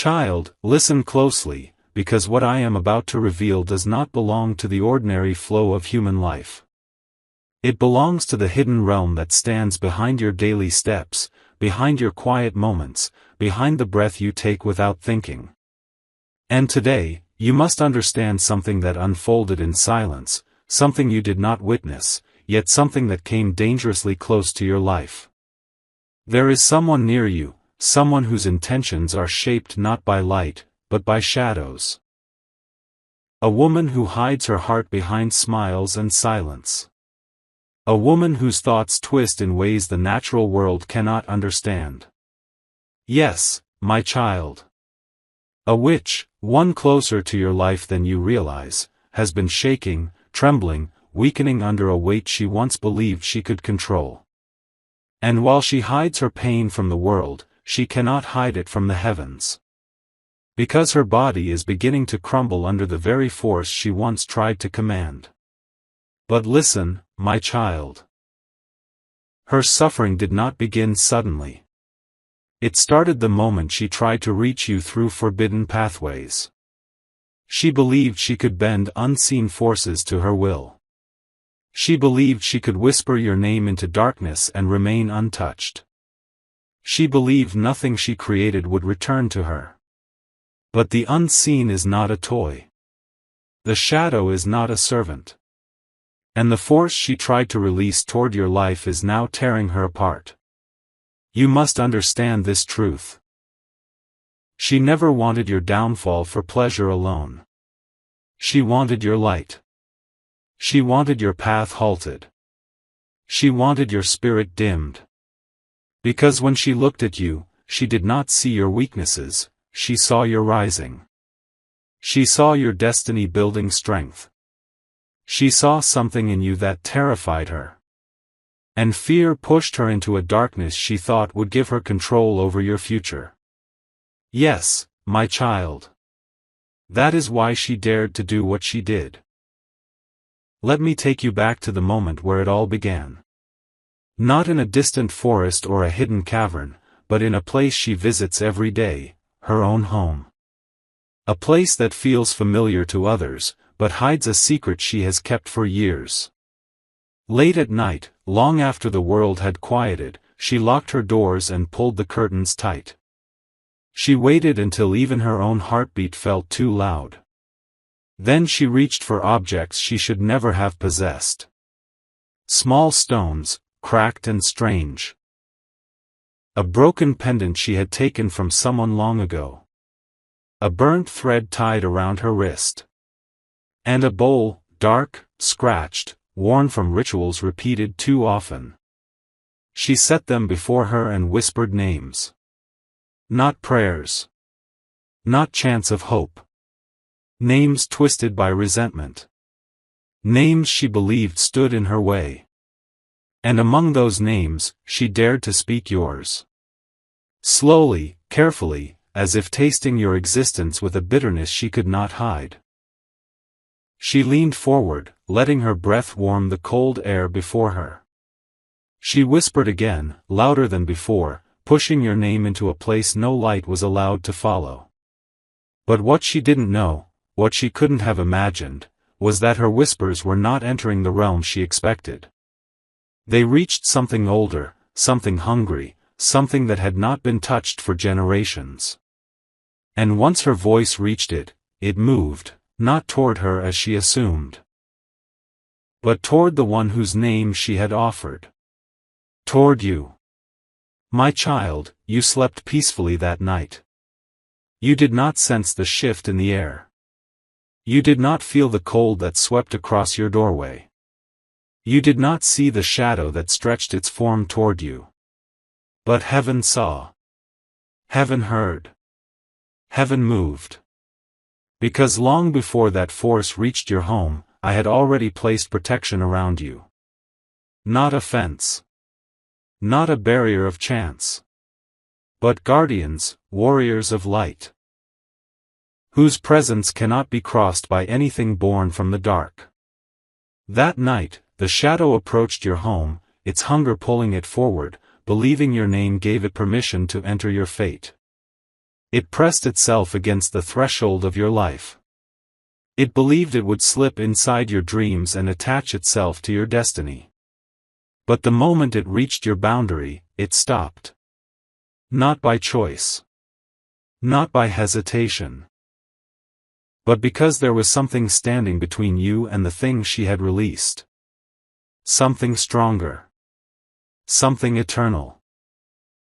Child, listen closely, because what I am about to reveal does not belong to the ordinary flow of human life. It belongs to the hidden realm that stands behind your daily steps, behind your quiet moments, behind the breath you take without thinking. And today, you must understand something that unfolded in silence, something you did not witness, yet something that came dangerously close to your life. There is someone near you, someone whose intentions are shaped not by light, but by shadows. A woman who hides her heart behind smiles and silence. A woman whose thoughts twist in ways the natural world cannot understand. Yes, my child. A witch, one closer to your life than you realize, has been shaking, trembling, weakening under a weight she once believed she could control. And while she hides her pain from the world, she cannot hide it from the heavens. Because her body is beginning to crumble under the very force she once tried to command. But listen, my child. Her suffering did not begin suddenly. It started the moment she tried to reach you through forbidden pathways. She believed she could bend unseen forces to her will. She believed she could whisper your name into darkness and remain untouched. She believed nothing she created would return to her. But the unseen is not a toy. The shadow is not a servant. And the force she tried to release toward your life is now tearing her apart. You must understand this truth. She never wanted your downfall for pleasure alone. She wanted your light. She wanted your path halted. She wanted your spirit dimmed. Because when she looked at you, she did not see your weaknesses, she saw your rising. She saw your destiny building strength. She saw something in you that terrified her. And fear pushed her into a darkness she thought would give her control over your future. Yes, my child. That is why she dared to do what she did. Let me take you back to the moment where it all began. Not in a distant forest or a hidden cavern, but in a place she visits every day, her own home. A place that feels familiar to others, but hides a secret she has kept for years. Late at night, long after the world had quieted, she locked her doors and pulled the curtains tight. She waited until even her own heartbeat felt too loud. Then she reached for objects she should never have possessed. Small stones, cracked and strange. A broken pendant she had taken from someone long ago. A burnt thread tied around her wrist. And a bowl, dark, scratched, worn from rituals repeated too often. She set them before her and whispered names. Not prayers. Not chants of hope. Names twisted by resentment. Names she believed stood in her way. And among those names, she dared to speak yours. Slowly, carefully, as if tasting your existence with a bitterness she could not hide. She leaned forward, letting her breath warm the cold air before her. She whispered again, louder than before, pushing your name into a place no light was allowed to follow. But what she didn't know, what she couldn't have imagined, was that her whispers were not entering the realm she expected. They reached something older, something hungry, something that had not been touched for generations. And once her voice reached it, it moved, not toward her as she assumed, but toward the one whose name she had offered. Toward you. My child, you slept peacefully that night. You did not sense the shift in the air. You did not feel the cold that swept across your doorway. You did not see the shadow that stretched its form toward you. But heaven saw. Heaven heard. Heaven moved. Because long before that force reached your home, I had already placed protection around you. Not a fence. Not a barrier of chance. But guardians, warriors of light. Whose presence cannot be crossed by anything born from the dark. That night, the shadow approached your home, its hunger pulling it forward, believing your name gave it permission to enter your fate. It pressed itself against the threshold of your life. It believed it would slip inside your dreams and attach itself to your destiny. But the moment it reached your boundary, it stopped. Not by choice. Not by hesitation. But because there was something standing between you and the thing she had released. Something stronger. Something eternal.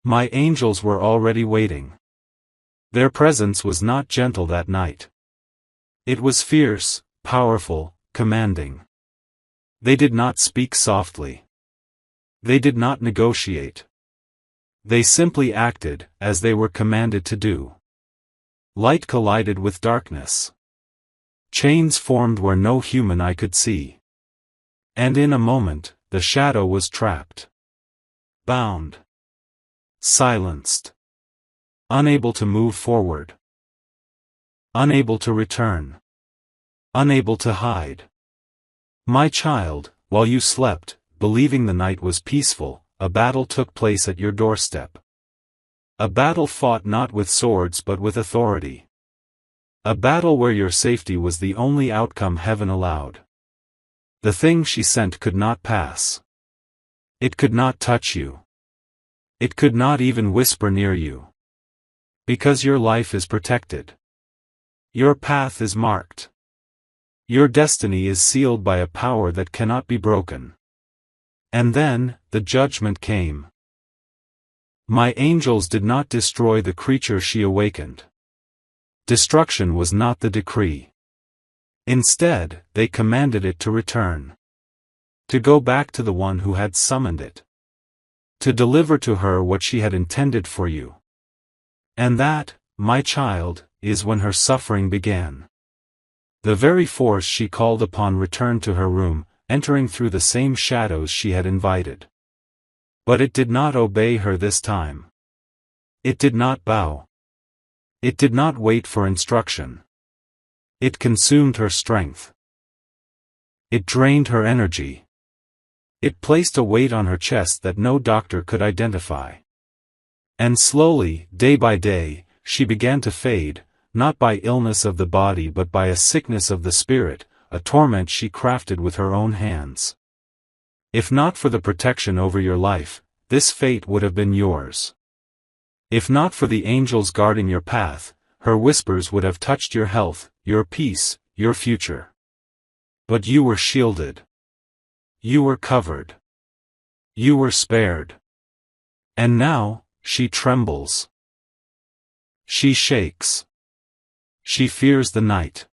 My angels were already waiting. Their presence was not gentle that night. It was fierce, powerful, commanding. They did not speak softly. They did not negotiate. They simply acted, as they were commanded to do. Light collided with darkness. Chains formed where no human eye could see. And in a moment, the shadow was trapped. Bound. Silenced. Unable to move forward. Unable to return. Unable to hide. My child, while you slept, believing the night was peaceful, a battle took place at your doorstep. A battle fought not with swords but with authority. A battle where your safety was the only outcome heaven allowed. The thing she sent could not pass. It could not touch you. It could not even whisper near you. Because your life is protected. Your path is marked. Your destiny is sealed by a power that cannot be broken. And then, the judgment came. My angels did not destroy the creature she awakened. Destruction was not the decree. Instead, they commanded it to return. To go back to the one who had summoned it. To deliver to her what she had intended for you. And that, my child, is when her suffering began. The very force she called upon returned to her room, entering through the same shadows she had invited. But it did not obey her this time. It did not bow. It did not wait for instruction. It consumed her strength. It drained her energy. It placed a weight on her chest that no doctor could identify. And slowly, day by day, she began to fade, not by illness of the body but by a sickness of the spirit, a torment she crafted with her own hands. If not for the protection over your life, this fate would have been yours. If not for the angels guarding your path, her whispers would have touched your health, your peace, your future. But you were shielded. You were covered. You were spared. And now, she trembles. She shakes. She fears the night.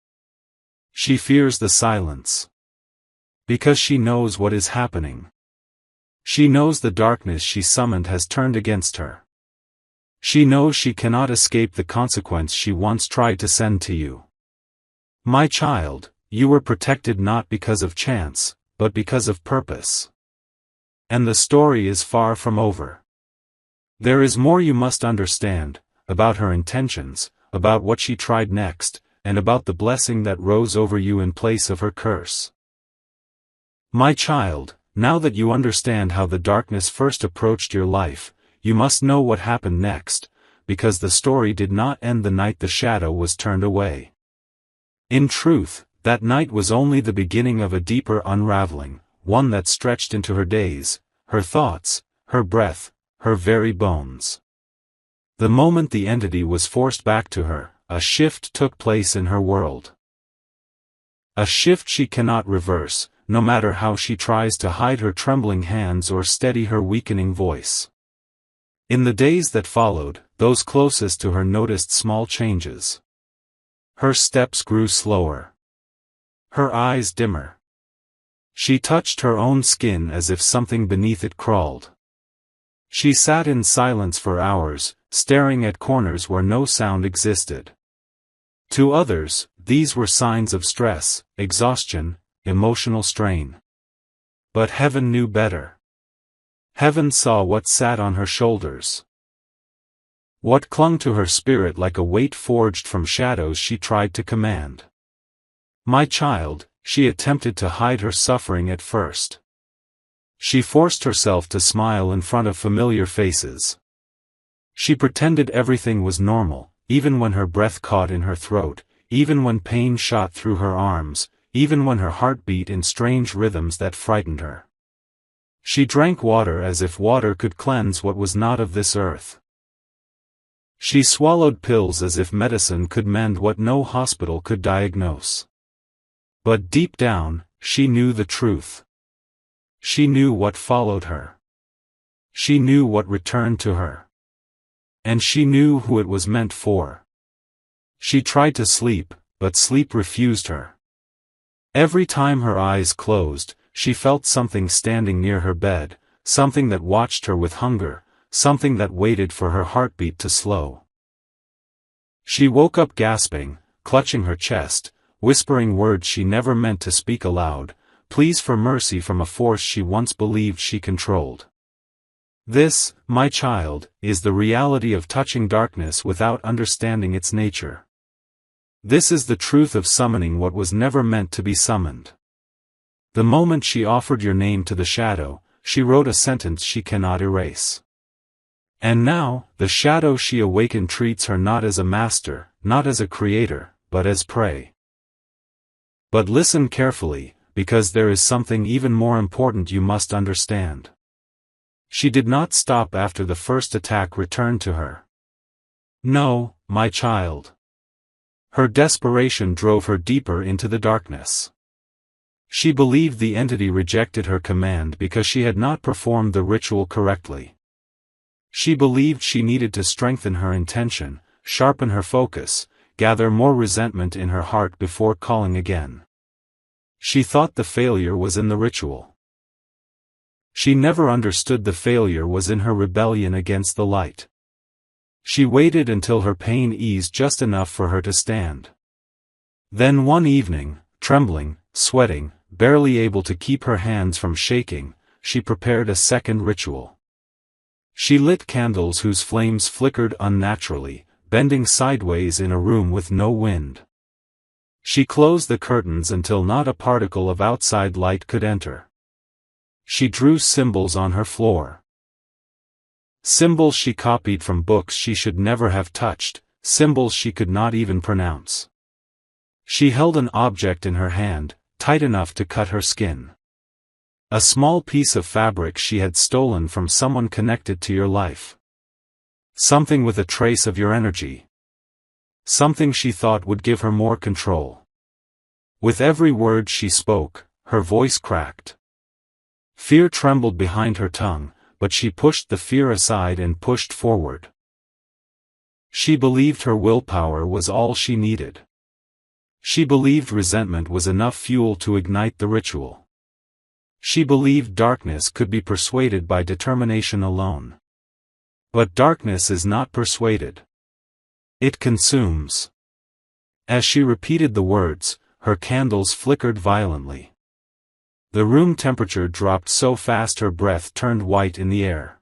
She fears the silence. Because she knows what is happening. She knows the darkness she summoned has turned against her. She knows she cannot escape the consequence she once tried to send to you. My child, you were protected not because of chance, but because of purpose. And the story is far from over. There is more you must understand, about her intentions, about what she tried next, and about the blessing that rose over you in place of her curse. My child, now that you understand how the darkness first approached your life, you must know what happened next, because the story did not end the night the shadow was turned away. In truth, that night was only the beginning of a deeper unraveling, one that stretched into her days, her thoughts, her breath, her very bones. The moment the entity was forced back to her, a shift took place in her world. A shift she cannot reverse, no matter how she tries to hide her trembling hands or steady her weakening voice. In the days that followed, those closest to her noticed small changes. Her steps grew slower. Her eyes dimmer. She touched her own skin as if something beneath it crawled. She sat in silence for hours, staring at corners where no sound existed. To others, these were signs of stress, exhaustion, emotional strain. But heaven knew better. Heaven saw what sat on her shoulders. What clung to her spirit like a weight forged from shadows she tried to command. My child, she attempted to hide her suffering at first. She forced herself to smile in front of familiar faces. She pretended everything was normal, even when her breath caught in her throat, even when pain shot through her arms, even when her heart beat in strange rhythms that frightened her. She drank water as if water could cleanse what was not of this earth. She swallowed pills as if medicine could mend what no hospital could diagnose. But deep down, she knew the truth. She knew what followed her. She knew what returned to her. And she knew who it was meant for. She tried to sleep, but sleep refused her. Every time her eyes closed, she felt something standing near her bed, something that watched her with hunger, something that waited for her heartbeat to slow. She woke up gasping, clutching her chest, whispering words she never meant to speak aloud, pleas for mercy from a force she once believed she controlled. This, my child, is the reality of touching darkness without understanding its nature. This is the truth of summoning what was never meant to be summoned. The moment she offered your name to the shadow, she wrote a sentence she cannot erase. And now, the shadow she awakened treats her not as a master, not as a creator, but as prey. But listen carefully, because there is something even more important you must understand. She did not stop after the first attack returned to her. No, my child. Her desperation drove her deeper into the darkness. She believed the entity rejected her command because she had not performed the ritual correctly. She believed she needed to strengthen her intention, sharpen her focus, gather more resentment in her heart before calling again. She thought the failure was in the ritual. She never understood the failure was in her rebellion against the light. She waited until her pain eased just enough for her to stand. Then one evening, trembling, sweating, barely able to keep her hands from shaking, she prepared a second ritual. She lit candles whose flames flickered unnaturally, bending sideways in a room with no wind. She closed the curtains until not a particle of outside light could enter. She drew symbols on her floor. Symbols she copied from books she should never have touched, symbols she could not even pronounce. She held an object in her hand, tight enough to cut her skin. A small piece of fabric she had stolen from someone connected to your life. Something with a trace of your energy. Something she thought would give her more control. With every word she spoke, her voice cracked. Fear trembled behind her tongue, but she pushed the fear aside and pushed forward. She believed her willpower was all she needed. She believed resentment was enough fuel to ignite the ritual. She believed darkness could be persuaded by determination alone. But darkness is not persuaded. It consumes. As she repeated the words, her candles flickered violently. The room temperature dropped so fast her breath turned white in the air.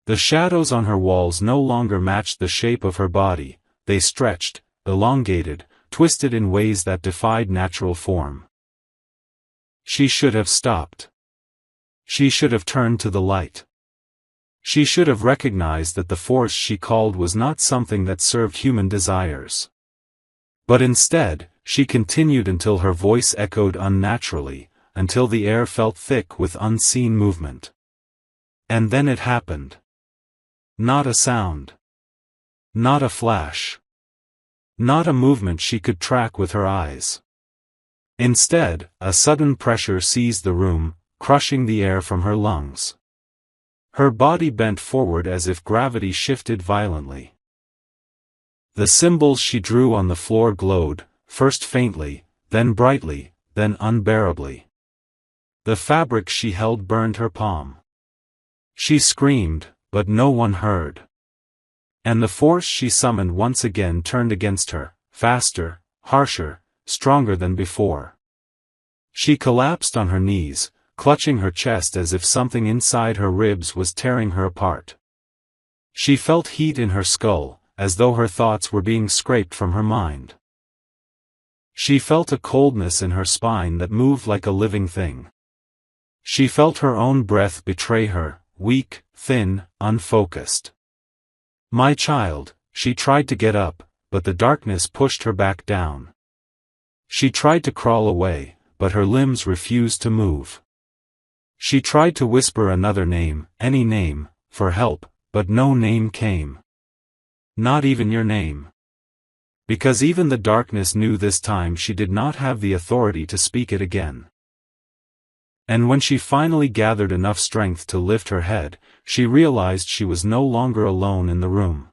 The shadows on her walls no longer matched the shape of her body, they stretched, elongated, twisted in ways that defied natural form. She should have stopped. She should have turned to the light. She should have recognized that the force she called was not something that served human desires. But instead, she continued until her voice echoed unnaturally, until the air felt thick with unseen movement. And then it happened. Not a sound. Not a flash. Not a movement she could track with her eyes. Instead, a sudden pressure seized the room, crushing the air from her lungs. Her body bent forward as if gravity shifted violently. The symbols she drew on the floor glowed, first faintly, then brightly, then unbearably. The fabric she held burned her palm. She screamed, but no one heard. And the force she summoned once again turned against her, faster, harsher, stronger than before. She collapsed on her knees, clutching her chest as if something inside her ribs was tearing her apart. She felt heat in her skull, as though her thoughts were being scraped from her mind. She felt a coldness in her spine that moved like a living thing. She felt her own breath betray her, weak, thin, unfocused. My child, she tried to get up, but the darkness pushed her back down. She tried to crawl away, but her limbs refused to move. She tried to whisper another name, any name, for help, but no name came. Not even your name. Because even the darkness knew this time she did not have the authority to speak it again. And when she finally gathered enough strength to lift her head, she realized she was no longer alone in the room.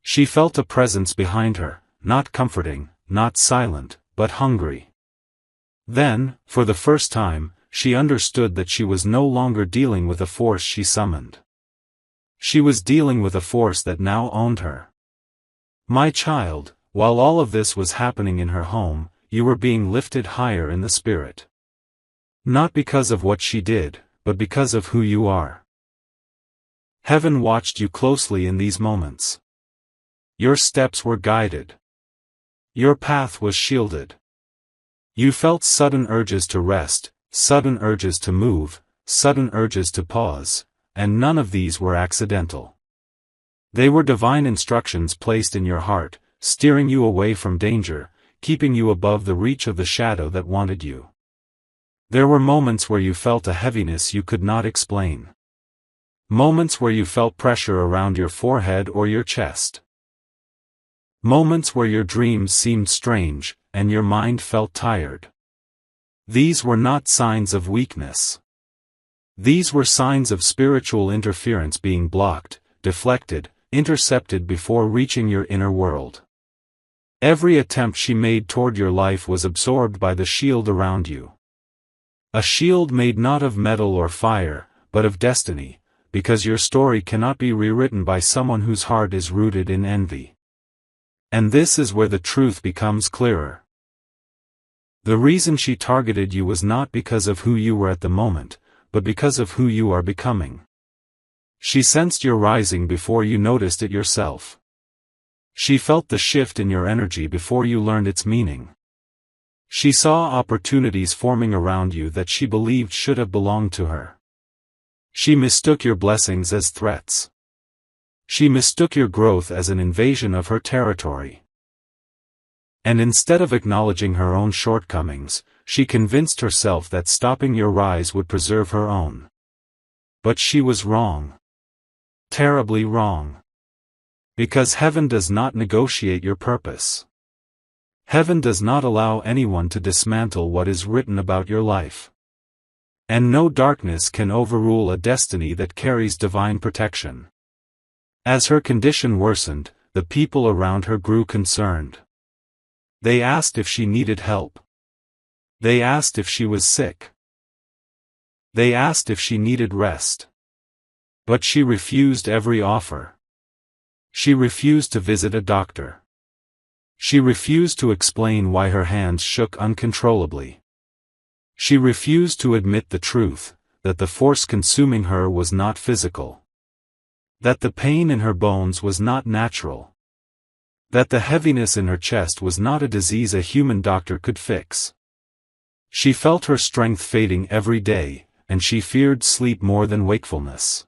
She felt a presence behind her, not comforting, not silent, but hungry. Then, for the first time, she understood that she was no longer dealing with a force she summoned. She was dealing with a force that now owned her. My child, while all of this was happening in her home, you were being lifted higher in the spirit. Not because of what she did, but because of who you are. Heaven watched you closely in these moments. Your steps were guided. Your path was shielded. You felt sudden urges to rest, sudden urges to move, sudden urges to pause, and none of these were accidental. They were divine instructions placed in your heart, steering you away from danger, keeping you above the reach of the shadow that wanted you. There were moments where you felt a heaviness you could not explain. Moments where you felt pressure around your forehead or your chest. Moments where your dreams seemed strange, and your mind felt tired. These were not signs of weakness. These were signs of spiritual interference being blocked, deflected, intercepted before reaching your inner world. Every attempt she made toward your life was absorbed by the shield around you. A shield made not of metal or fire, but of destiny, because your story cannot be rewritten by someone whose heart is rooted in envy. And this is where the truth becomes clearer. The reason she targeted you was not because of who you were at the moment, but because of who you are becoming. She sensed your rising before you noticed it yourself. She felt the shift in your energy before you learned its meaning. She saw opportunities forming around you that she believed should have belonged to her. She mistook your blessings as threats. She mistook your growth as an invasion of her territory. And instead of acknowledging her own shortcomings, she convinced herself that stopping your rise would preserve her own. But she was wrong. Terribly wrong. Because heaven does not negotiate your purpose. Heaven does not allow anyone to dismantle what is written about your life. And no darkness can overrule a destiny that carries divine protection. As her condition worsened, the people around her grew concerned. They asked if she needed help. They asked if she was sick. They asked if she needed rest. But she refused every offer. She refused to visit a doctor. She refused to explain why her hands shook uncontrollably. She refused to admit the truth, that the force consuming her was not physical. That the pain in her bones was not natural. That the heaviness in her chest was not a disease a human doctor could fix. She felt her strength fading every day, and she feared sleep more than wakefulness.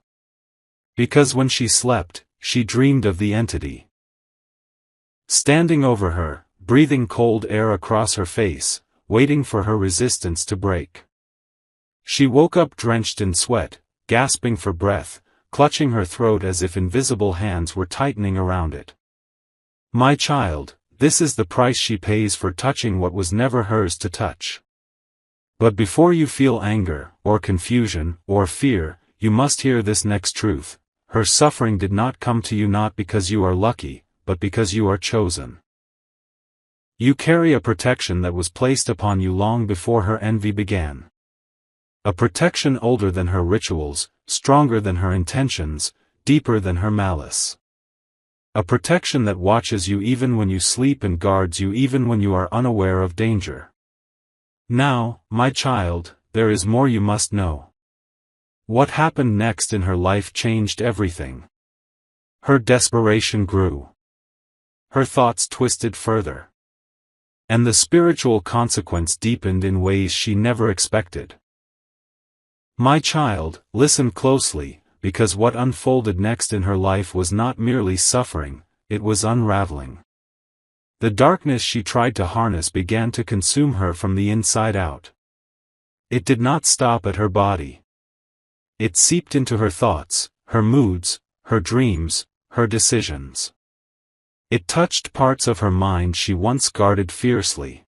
Because when she slept, she dreamed of the entity. Standing over her, breathing cold air across her face, waiting for her resistance to break. She woke up drenched in sweat, gasping for breath, clutching her throat as if invisible hands were tightening around it. My child, this is the price she pays for touching what was never hers to touch. But before you feel anger, or confusion, or fear, you must hear this next truth. Her suffering did not come to you not because you are lucky, but because you are chosen. You carry a protection that was placed upon you long before her envy began. A protection older than her rituals, stronger than her intentions, deeper than her malice. A protection that watches you even when you sleep and guards you even when you are unaware of danger. Now, my child, there is more you must know. What happened next in her life changed everything. Her desperation grew. Her thoughts twisted further. And the spiritual consequence deepened in ways she never expected. My child, listen closely, because what unfolded next in her life was not merely suffering, it was unraveling. The darkness she tried to harness began to consume her from the inside out. It did not stop at her body. It seeped into her thoughts, her moods, her dreams, her decisions. It touched parts of her mind she once guarded fiercely.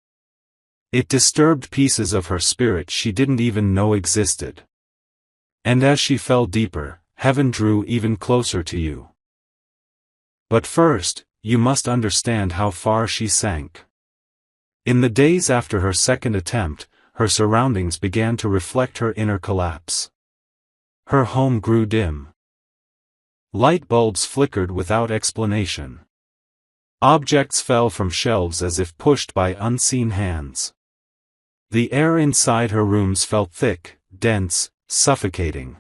It disturbed pieces of her spirit she didn't even know existed. And as she fell deeper, heaven drew even closer to you. But first, you must understand how far she sank. In the days after her second attempt, her surroundings began to reflect her inner collapse. Her home grew dim. Light bulbs flickered without explanation. Objects fell from shelves as if pushed by unseen hands. The air inside her rooms felt thick, dense, suffocating.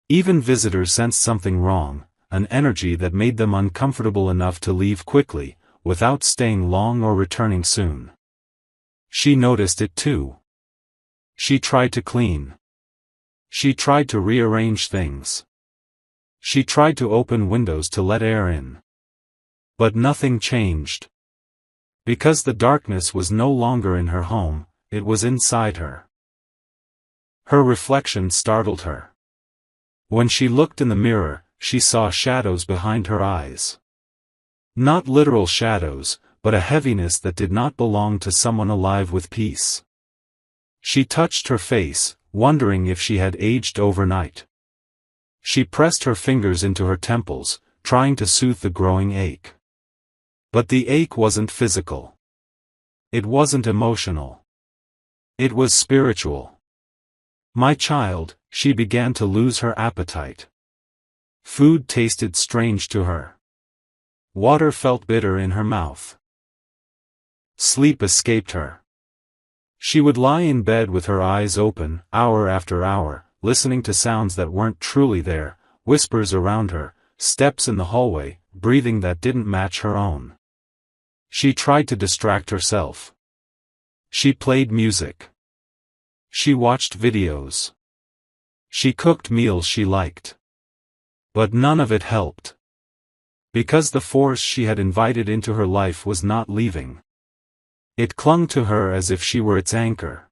Even visitors sensed something wrong, an energy that made them uncomfortable enough to leave quickly, without staying long or returning soon. She noticed it too. She tried to clean. She tried to rearrange things. She tried to open windows to let air in. But nothing changed. Because the darkness was no longer in her home, it was inside her. Her reflection startled her. When she looked in the mirror, she saw shadows behind her eyes. Not literal shadows, but a heaviness that did not belong to someone alive with peace. She touched her face, wondering if she had aged overnight. She pressed her fingers into her temples, trying to soothe the growing ache. But the ache wasn't physical. It wasn't emotional. It was spiritual. My child, she began to lose her appetite. Food tasted strange to her. Water felt bitter in her mouth. Sleep escaped her. She would lie in bed with her eyes open, hour after hour, listening to sounds that weren't truly there, whispers around her, steps in the hallway, breathing that didn't match her own. She tried to distract herself. She played music. She watched videos. She cooked meals she liked. But none of it helped. Because the force she had invited into her life was not leaving. It clung to her as if she were its anchor.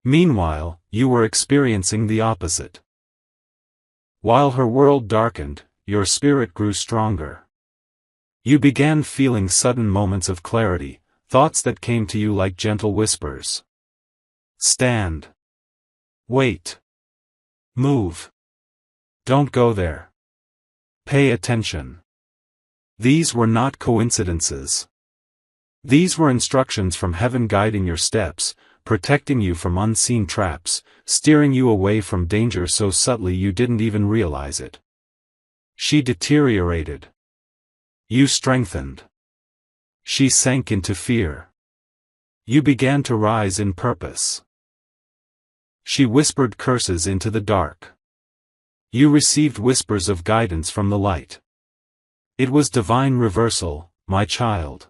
Meanwhile, you were experiencing the opposite. While her world darkened, your spirit grew stronger. You began feeling sudden moments of clarity, thoughts that came to you like gentle whispers. Stand. Wait. Move. Don't go there. Pay attention. These were not coincidences. These were instructions from heaven guiding your steps, protecting you from unseen traps, steering you away from danger so subtly you didn't even realize it. She deteriorated. You strengthened. She sank into fear. You began to rise in purpose. She whispered curses into the dark. You received whispers of guidance from the light. It was divine reversal, my child.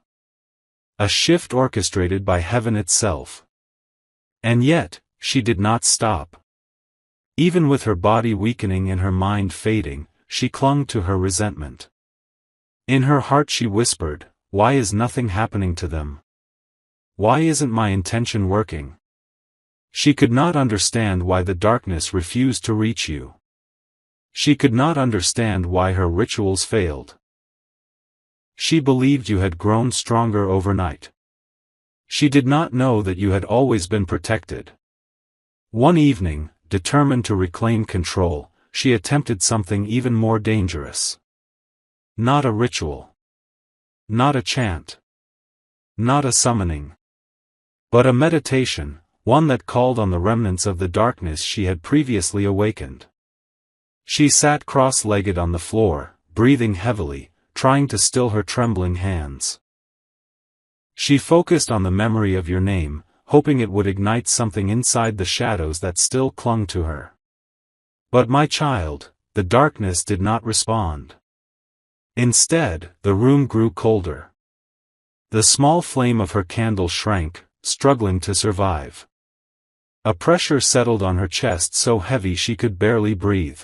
A shift orchestrated by heaven itself. And yet, she did not stop. Even with her body weakening and her mind fading, she clung to her resentment. In her heart she whispered, "Why is nothing happening to them? Why isn't my intention working?" She could not understand why the darkness refused to reach you. She could not understand why her rituals failed. She believed you had grown stronger overnight. She did not know that you had always been protected. One evening, determined to reclaim control, she attempted something even more dangerous. Not a ritual. Not a chant. Not a summoning. But a meditation, one that called on the remnants of the darkness she had previously awakened. She sat cross-legged on the floor, breathing heavily, trying to still her trembling hands. She focused on the memory of your name, hoping it would ignite something inside the shadows that still clung to her. But my child, the darkness did not respond. Instead, the room grew colder. The small flame of her candle shrank, struggling to survive. A pressure settled on her chest so heavy she could barely breathe.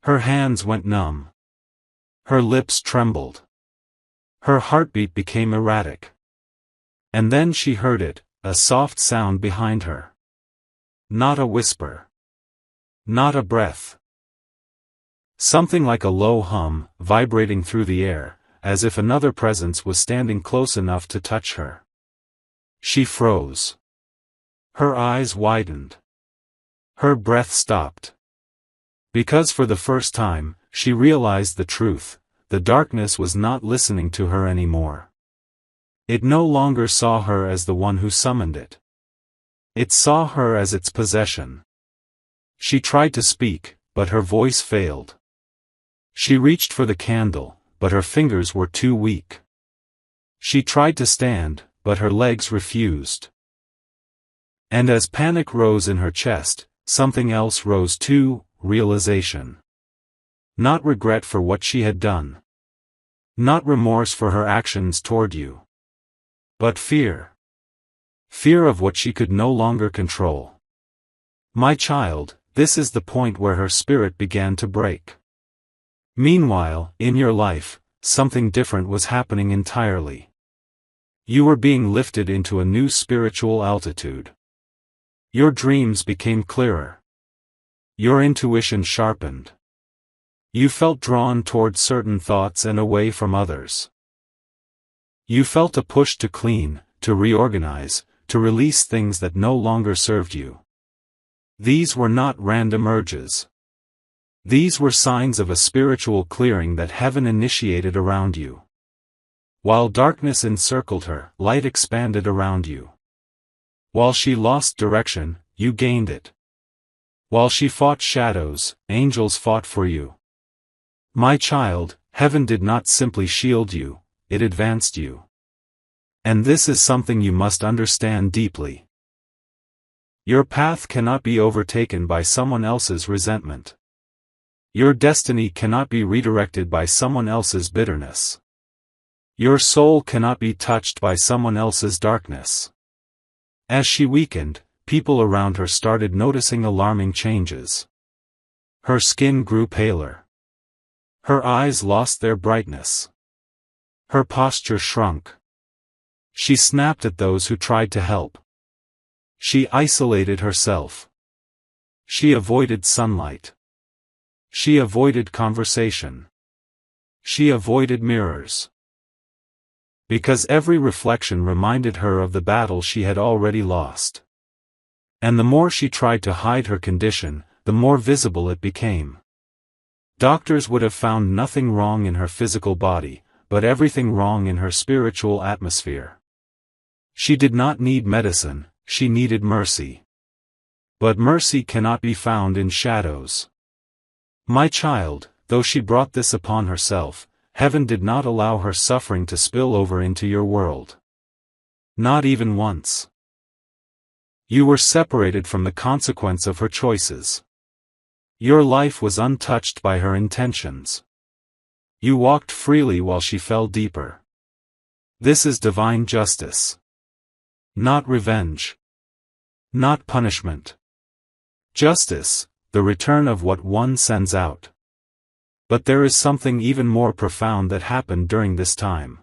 Her hands went numb. Her lips trembled. Her heartbeat became erratic. And then she heard it, a soft sound behind her. Not a whisper. Not a breath. Something like a low hum, vibrating through the air, as if another presence was standing close enough to touch her. She froze. Her eyes widened. Her breath stopped. Because for the first time, she realized the truth: the darkness was not listening to her anymore. It no longer saw her as the one who summoned it. It saw her as its possession. She tried to speak, but her voice failed. She reached for the candle, but her fingers were too weak. She tried to stand, but her legs refused. And as panic rose in her chest, something else rose too: realization. Not regret for what she had done. Not remorse for her actions toward you. But fear. Fear of what she could no longer control. My child, this is the point where her spirit began to break. Meanwhile, in your life, something different was happening entirely. You were being lifted into a new spiritual altitude. Your dreams became clearer. Your intuition sharpened. You felt drawn toward certain thoughts and away from others. You felt a push to clean, to reorganize, to release things that no longer served you. These were not random urges. These were signs of a spiritual clearing that heaven initiated around you. While darkness encircled her, light expanded around you. While she lost direction, you gained it. While she fought shadows, angels fought for you. My child, heaven did not simply shield you, it advanced you. And this is something you must understand deeply. Your path cannot be overtaken by someone else's resentment. Your destiny cannot be redirected by someone else's bitterness. Your soul cannot be touched by someone else's darkness. As she weakened, people around her started noticing alarming changes. Her skin grew paler. Her eyes lost their brightness. Her posture shrunk. She snapped at those who tried to help. She isolated herself. She avoided sunlight. She avoided conversation. She avoided mirrors. Because every reflection reminded her of the battle she had already lost. And the more she tried to hide her condition, the more visible it became. Doctors would have found nothing wrong in her physical body, but everything wrong in her spiritual atmosphere. She did not need medicine, she needed mercy. But mercy cannot be found in shadows. My child, though she brought this upon herself, heaven did not allow her suffering to spill over into your world. Not even once. You were separated from the consequence of her choices. Your life was untouched by her intentions. You walked freely while she fell deeper. This is divine justice. Not revenge. Not punishment. Justice, the return of what one sends out. But there is something even more profound that happened during this time.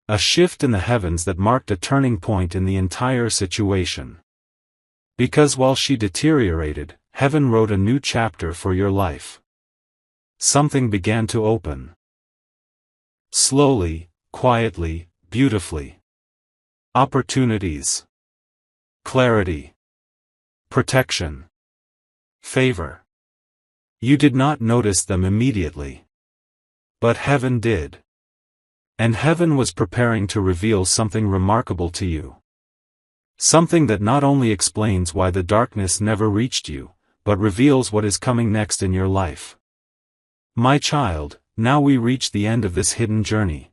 A shift in the heavens that marked a turning point in the entire situation. Because while she deteriorated, heaven wrote a new chapter for your life. Something began to open. Slowly, quietly, beautifully. Opportunities. Clarity. Protection. Favor. You did not notice them immediately. But heaven did. And heaven was preparing to reveal something remarkable to you. Something that not only explains why the darkness never reached you, but reveals what is coming next in your life. My child, now we reach the end of this hidden journey.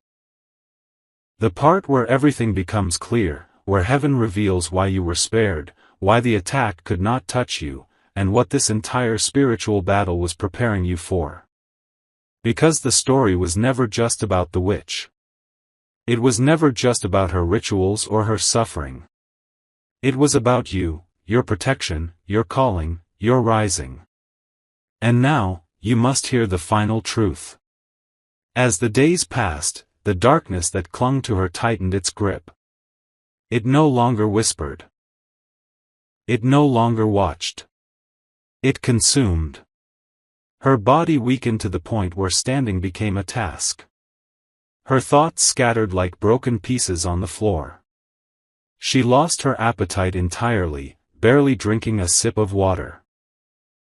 The part where everything becomes clear, where heaven reveals why you were spared, why the attack could not touch you, and what this entire spiritual battle was preparing you for. Because the story was never just about the witch. It was never just about her rituals or her suffering. It was about you, your protection, your calling, your rising. And now, you must hear the final truth. As the days passed, the darkness that clung to her tightened its grip. It no longer whispered. It no longer watched. It consumed. Her body weakened to the point where standing became a task. Her thoughts scattered like broken pieces on the floor. She lost her appetite entirely, barely drinking a sip of water.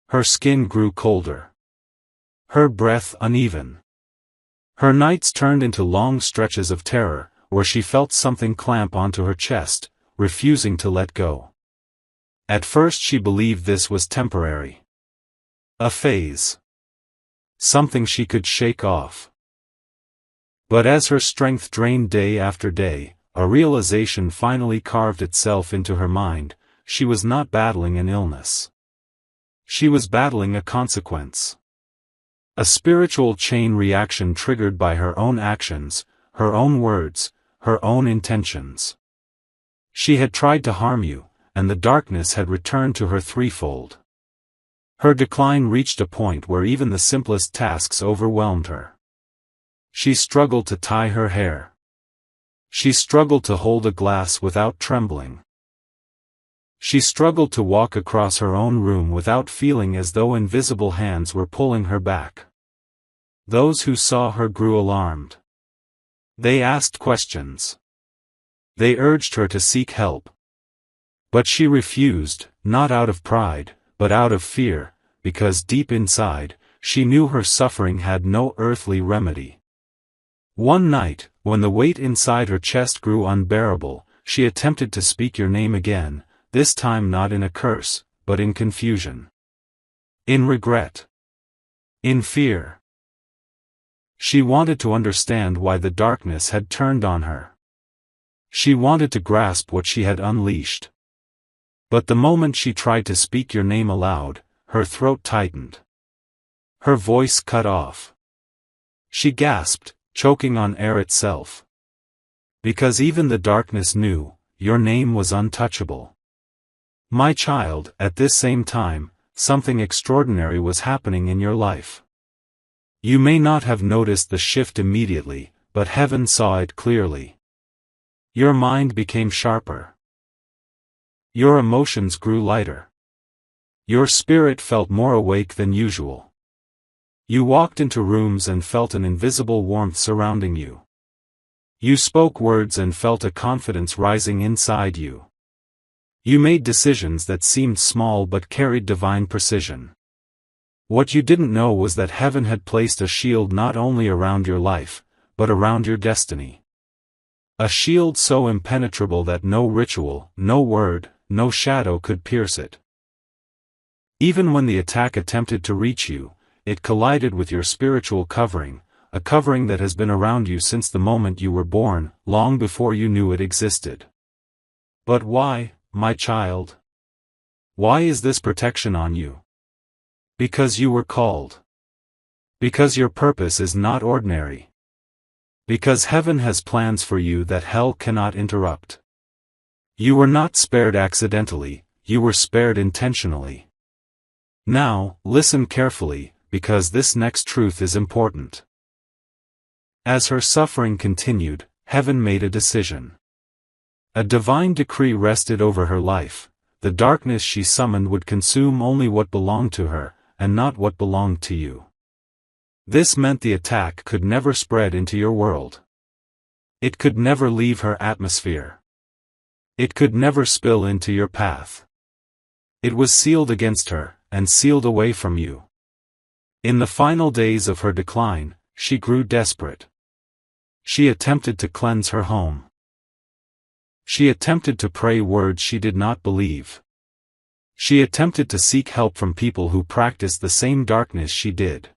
Her skin grew colder. Her breath uneven. Her nights turned into long stretches of terror, where she felt something clamp onto her chest, refusing to let go. At first she believed this was temporary. A phase. Something she could shake off. But as her strength drained day after day, a realization finally carved itself into her mind: she was not battling an illness. She was battling a consequence. A spiritual chain reaction triggered by her own actions, her own words, her own intentions. She had tried to harm you, and the darkness had returned to her threefold. Her decline reached a point where even the simplest tasks overwhelmed her. She struggled to tie her hair. She struggled to hold a glass without trembling. She struggled to walk across her own room without feeling as though invisible hands were pulling her back. Those who saw her grew alarmed. They asked questions. They urged her to seek help. But she refused, not out of pride, but out of fear, because deep inside, she knew her suffering had no earthly remedy. One night, when the weight inside her chest grew unbearable, she attempted to speak your name again, this time not in a curse, but in confusion. In regret. In fear. She wanted to understand why the darkness had turned on her. She wanted to grasp what she had unleashed. But the moment she tried to speak your name aloud, her throat tightened. Her voice cut off. She gasped, choking on air itself. Because even the darkness knew, your name was untouchable. My child, at this same time, something extraordinary was happening in your life. You may not have noticed the shift immediately, but heaven saw it clearly. Your mind became sharper. Your emotions grew lighter. Your spirit felt more awake than usual. You walked into rooms and felt an invisible warmth surrounding you. You spoke words and felt a confidence rising inside you. You made decisions that seemed small but carried divine precision. What you didn't know was that heaven had placed a shield not only around your life, but around your destiny. A shield so impenetrable that no ritual, no word, no shadow could pierce it. Even when the attack attempted to reach you, it collided with your spiritual covering, a covering that has been around you since the moment you were born, long before you knew it existed. But why, my child? Why is this protection on you? Because you were called. Because your purpose is not ordinary. Because heaven has plans for you that hell cannot interrupt. You were not spared accidentally, you were spared intentionally. Now, listen carefully, because this next truth is important. As her suffering continued, heaven made a decision. A divine decree rested over her life: the darkness she summoned would consume only what belonged to her, and not what belonged to you. This meant the attack could never spread into your world. It could never leave her atmosphere. It could never spill into your path. It was sealed against her, and sealed away from you. In the final days of her decline, she grew desperate. She attempted to cleanse her home. She attempted to pray words she did not believe. She attempted to seek help from people who practiced the same darkness she did.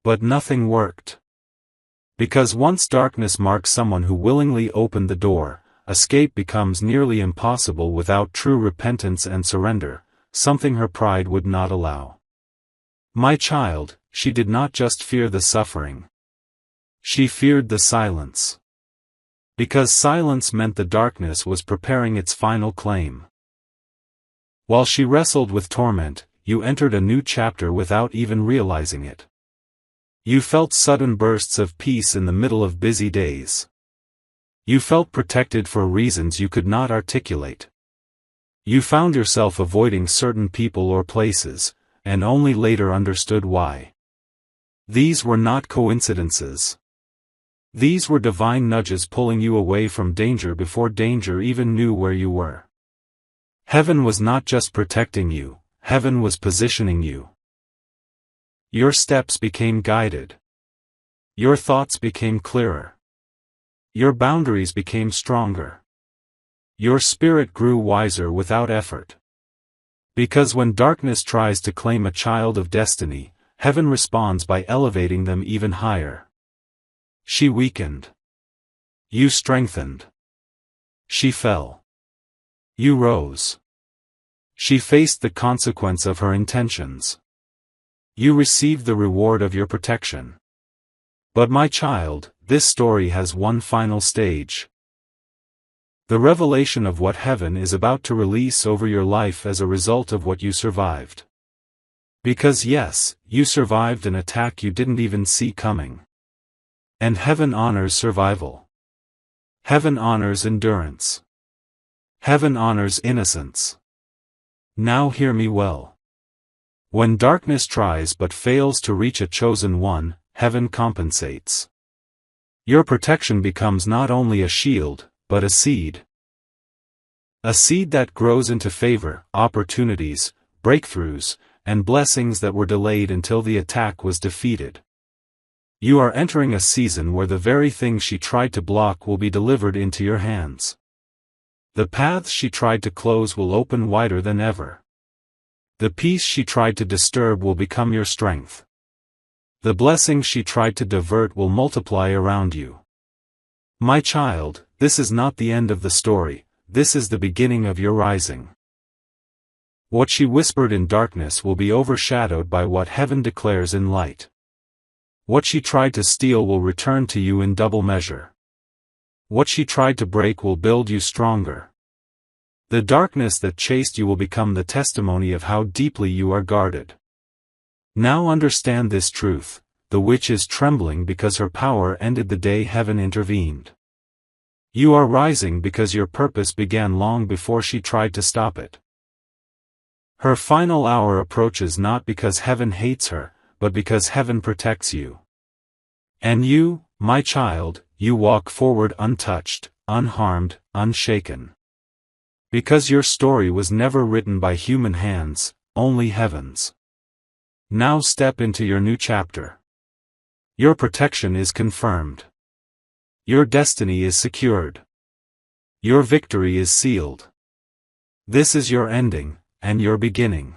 But nothing worked. Because once darkness marks someone who willingly opened the door, escape becomes nearly impossible without true repentance and surrender, something her pride would not allow. My child, she did not just fear the suffering. She feared the silence. Because silence meant the darkness was preparing its final claim. While she wrestled with torment, you entered a new chapter without even realizing it. You felt sudden bursts of peace in the middle of busy days. You felt protected for reasons you could not articulate. You found yourself avoiding certain people or places, and only later understood why. These were not coincidences. These were divine nudges pulling you away from danger before danger even knew where you were. Heaven was not just protecting you, heaven was positioning you. Your steps became guided. Your thoughts became clearer. Your boundaries became stronger. Your spirit grew wiser without effort. Because when darkness tries to claim a child of destiny, heaven responds by elevating them even higher. She weakened. You strengthened. She fell. You rose. She faced the consequence of her intentions. You received the reward of your protection. But my child, this story has one final stage. The revelation of what heaven is about to release over your life as a result of what you survived. Because yes, you survived an attack you didn't even see coming. And heaven honors survival. Heaven honors endurance. Heaven honors innocence. Now hear me well. When darkness tries but fails to reach a chosen one, heaven compensates. Your protection becomes not only a shield, but a seed. A seed that grows into favor, opportunities, breakthroughs, and blessings that were delayed until the attack was defeated. You are entering a season where the very things she tried to block will be delivered into your hands. The paths she tried to close will open wider than ever. The peace she tried to disturb will become your strength. The blessings she tried to divert will multiply around you. My child, this is not the end of the story, this is the beginning of your rising. What she whispered in darkness will be overshadowed by what heaven declares in light. What she tried to steal will return to you in double measure. What she tried to break will build you stronger. The darkness that chased you will become the testimony of how deeply you are guarded. Now understand this truth, the witch is trembling because her power ended the day heaven intervened. You are rising because your purpose began long before she tried to stop it. Her final hour approaches not because heaven hates her, but because heaven protects you. And you, my child, you walk forward untouched, unharmed, unshaken. Because your story was never written by human hands, only heaven's. Now step into your new chapter. Your protection is confirmed. Your destiny is secured. Your victory is sealed. This is your ending, and your beginning.